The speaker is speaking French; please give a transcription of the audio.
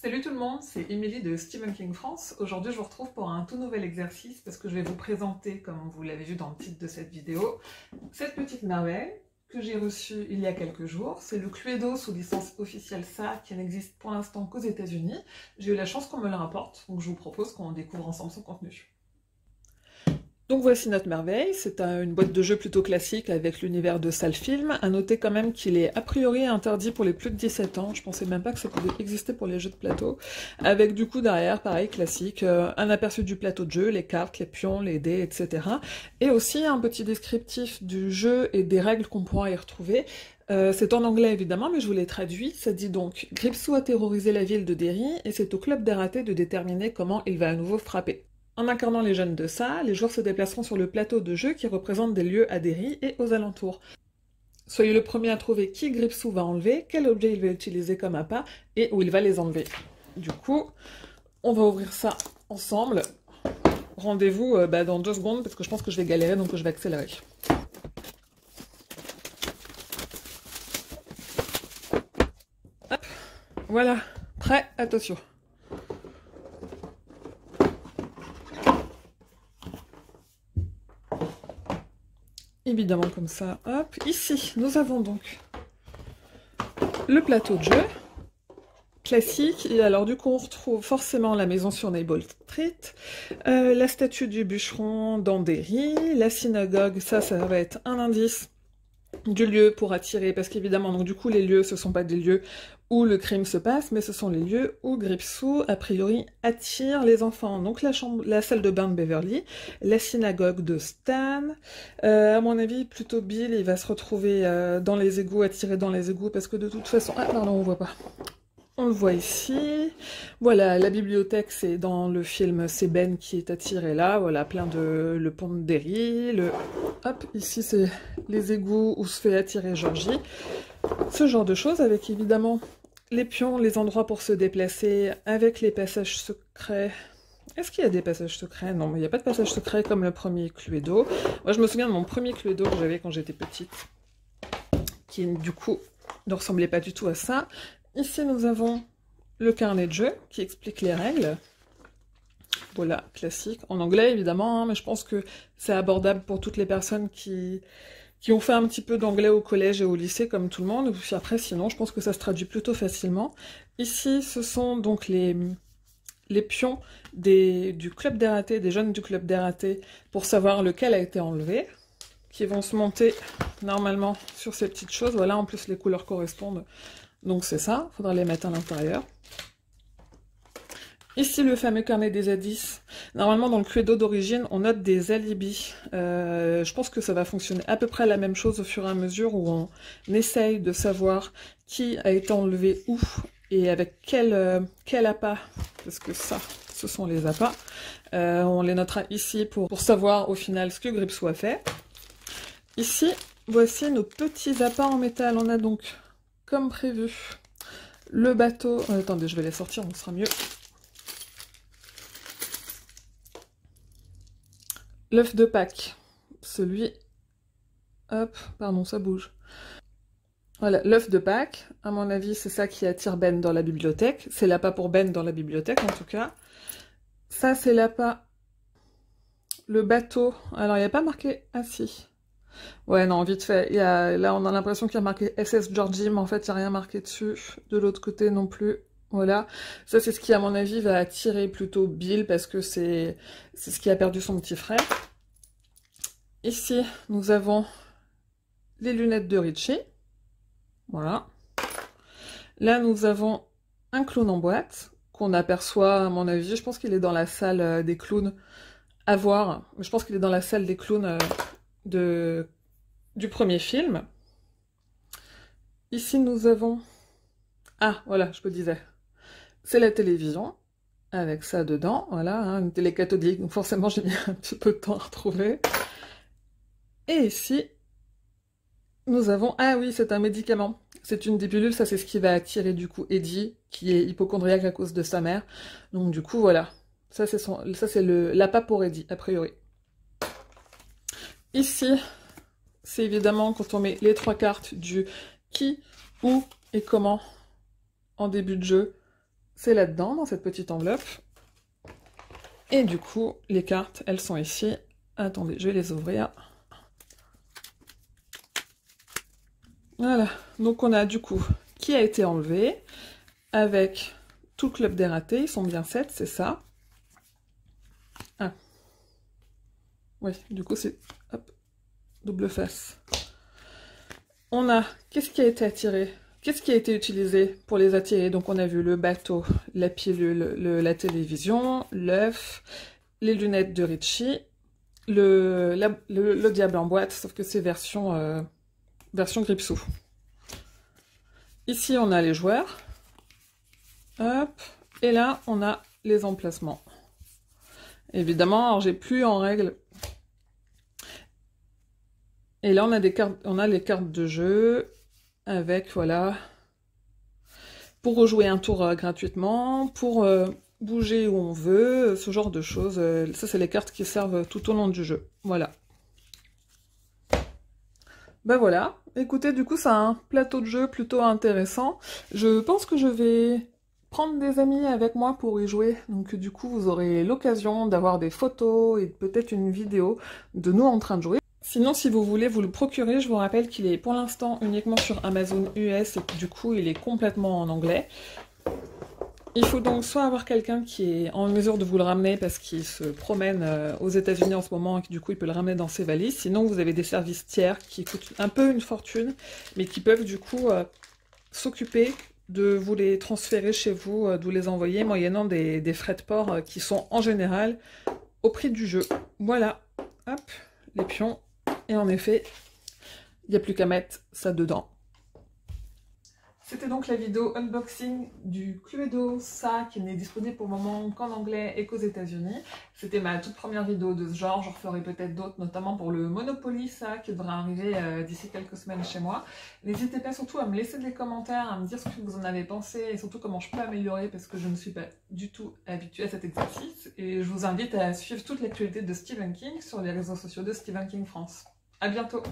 Salut tout le monde, c'est Émilie de Stephen King France. Aujourd'hui je vous retrouve pour un tout nouvel exercice parce que je vais vous présenter, comme vous l'avez vu dans le titre de cette vidéo, cette petite merveille que j'ai reçue il y a quelques jours. C'est le Cluedo sous licence officielle SAR qui n'existe pour l'instant qu'aux États-Unis. J'ai eu la chance qu'on me le rapporte, donc je vous propose qu'on découvre ensemble son contenu. Donc voici notre merveille, c'est une boîte de jeu plutôt classique avec l'univers de salle film. À noter quand même qu'il est a priori interdit pour les plus de 17 ans, je pensais même pas que ça pouvait exister pour les jeux de plateau. Avec du coup derrière, pareil, classique, un aperçu du plateau de jeu, les cartes, les pions, les dés, etc. Et aussi un petit descriptif du jeu et des règles qu'on pourra y retrouver. C'est en anglais évidemment, mais je vous l'ai traduit. Ça dit donc « Gripsou a terrorisé la ville de Derry et c'est au club des ratés de déterminer comment il va à nouveau frapper ». En incarnant les jeunes de ça, les joueurs se déplaceront sur le plateau de jeu qui représente des lieux à Derry et aux alentours. Soyez le premier à trouver qui Gripsou va enlever, quel objet il va utiliser comme appât et où il va les enlever. Du coup, on va ouvrir ça ensemble. Rendez-vous dans 2 secondes parce que je pense que je vais galérer donc je vais accélérer. Hop, voilà, prêt, attention. Évidemment comme ça, hop. Ici, nous avons donc le plateau de jeu, classique, et alors du coup on retrouve forcément la maison sur Nable Street, la statue du bûcheron dans Derry, la synagogue, ça va être un indice du lieu pour attirer, parce qu'évidemment, donc du coup les lieux, ce sont pas des lieux où le crime se passe, mais ce sont les lieux où Gripsou, a priori, attire les enfants. Donc la salle de bain de Beverly, la synagogue de Stan, à mon avis, plutôt Bill, il va se retrouver dans les égouts, attiré dans les égouts, parce que de toute façon... Ah, pardon, on voit pas. On le voit ici. Voilà, la bibliothèque, c'est dans le film, c'est Ben qui est attiré là. Voilà, plein de... le pont de Derry. Hop, ici, c'est les égouts où se fait attirer Georgie. Ce genre de choses, avec évidemment les pions, les endroits pour se déplacer, avec les passages secrets. Est-ce qu'il y a des passages secrets? Non, mais il n'y a pas de passage secret comme le premier Cluedo. Moi, je me souviens de mon premier Cluedo que j'avais quand j'étais petite, qui, du coup, ne ressemblait pas du tout à ça. Ici, nous avons le carnet de jeu qui explique les règles. Voilà, classique. En anglais, évidemment, hein, mais je pense que c'est abordable pour toutes les personnes qui ont fait un petit peu d'anglais au collège et au lycée, comme tout le monde. Puis après, sinon, je pense que ça se traduit plutôt facilement. Ici, ce sont donc les pions du club des ratés, des jeunes du club des ratés, pour savoir lequel a été enlevé, qui vont se monter normalement sur ces petites choses. Voilà, en plus, les couleurs correspondent. Donc c'est ça, il faudra les mettre à l'intérieur. Ici, le fameux carnet des indices. Normalement, dans le Cluedo d'origine, on note des alibis. Je pense que ça va fonctionner à peu près la même chose au fur et à mesure où on essaye de savoir qui a été enlevé où et avec quel appât, parce que ça, ce sont les appâts. On les notera ici pour savoir au final ce que Gripsou a fait. Ici, voici nos petits appâts en métal. On a donc, comme prévu, le bateau... attendez, je vais les sortir, on sera mieux. L'œuf de Pâques, celui... Hop, pardon, ça bouge. Voilà, l'œuf de Pâques, à mon avis, c'est ça qui attire Ben dans la bibliothèque. C'est l'appât pour Ben dans la bibliothèque, en tout cas. Ça, c'est l'appât... Le bateau... Alors, il n'y a pas marqué... Ah, si. Ouais, non, vite fait. Là, on a l'impression qu'il y a marqué SS Georgie, mais en fait, il n'y a rien marqué dessus. De l'autre côté non plus. Voilà. Ça, c'est ce qui, à mon avis, va attirer plutôt Bill, parce que c'est ce qui a perdu son petit frère. Ici, nous avons les lunettes de Richie. Voilà. Là, nous avons un clown en boîte, qu'on aperçoit, à mon avis. Je pense qu'il est dans la salle des clowns à voir. Je pense qu'il est dans la salle des clowns du premier film. Ici, nous avons... Ah, voilà, je me disais. C'est la télévision, avec ça dedans, voilà, hein, une télé cathodique, donc forcément j'ai mis un petit peu de temps à retrouver. Et ici, nous avons... Ah oui, c'est un médicament. C'est une des pilules, ça c'est ce qui va attirer du coup Eddie, qui est hypocondriaque à cause de sa mère. Donc du coup, voilà. Ça c'est l'appât pour Eddie, a priori. Ici, c'est évidemment quand on met les 3 cartes du qui, où et comment en début de jeu. c'est là-dedans, dans cette petite enveloppe. Et du coup, les cartes, elles sont ici. Attendez, je vais les ouvrir. Voilà, donc on a du coup qui a été enlevé, avec tout le club des ratés, ils sont bien 7, c'est ça. Ah. Oui, du coup c'est, hop, double face. On a, qu'est-ce qui a été attiré? Qu'est-ce qui a été utilisé pour les attirer? Donc on a vu le bateau, la pilule, la télévision, l'œuf, les lunettes de Richie, le diable en boîte, sauf que c'est version Gripsou. Ici on a les joueurs. Hop, et là on a les emplacements. Évidemment, j'ai plus en règle. Et là on a des cartes, on a les cartes de jeu avec voilà pour rejouer un tour gratuitement, pour bouger où on veut, ce genre de choses. Ça c'est les cartes qui servent tout au long du jeu. Voilà. Ben voilà. Écoutez, du coup c'est un plateau de jeu plutôt intéressant. Je pense que je vais prendre des amis avec moi pour y jouer, donc du coup vous aurez l'occasion d'avoir des photos et peut-être une vidéo de nous en train de jouer. Sinon si vous voulez vous le procurer, je vous rappelle qu'il est pour l'instant uniquement sur Amazon US et que du coup il est complètement en anglais. Il faut donc soit avoir quelqu'un qui est en mesure de vous le ramener parce qu'il se promène aux États-Unis en ce moment et que du coup il peut le ramener dans ses valises, sinon vous avez des services tiers qui coûtent un peu une fortune mais qui peuvent du coup s'occuper de vous les transférer chez vous, de vous les envoyer moyennant des frais de port qui sont en général au prix du jeu. Voilà, hop, les pions. Et en effet, il n'y a plus qu'à mettre ça dedans. C'était donc la vidéo unboxing du Cluedo, ça qui n'est disponible pour le moment qu'en anglais et qu'aux États-Unis. C'était ma toute première vidéo de ce genre, j'en referai peut-être d'autres, notamment pour le Monopoly, ça qui devrait arriver d'ici quelques semaines chez moi. N'hésitez pas surtout à me laisser des commentaires, à me dire ce que vous en avez pensé et surtout comment je peux améliorer parce que je ne suis pas du tout habituée à cet exercice. Et je vous invite à suivre toute l'actualité de Stephen King sur les réseaux sociaux de Stephen King France. À bientôt!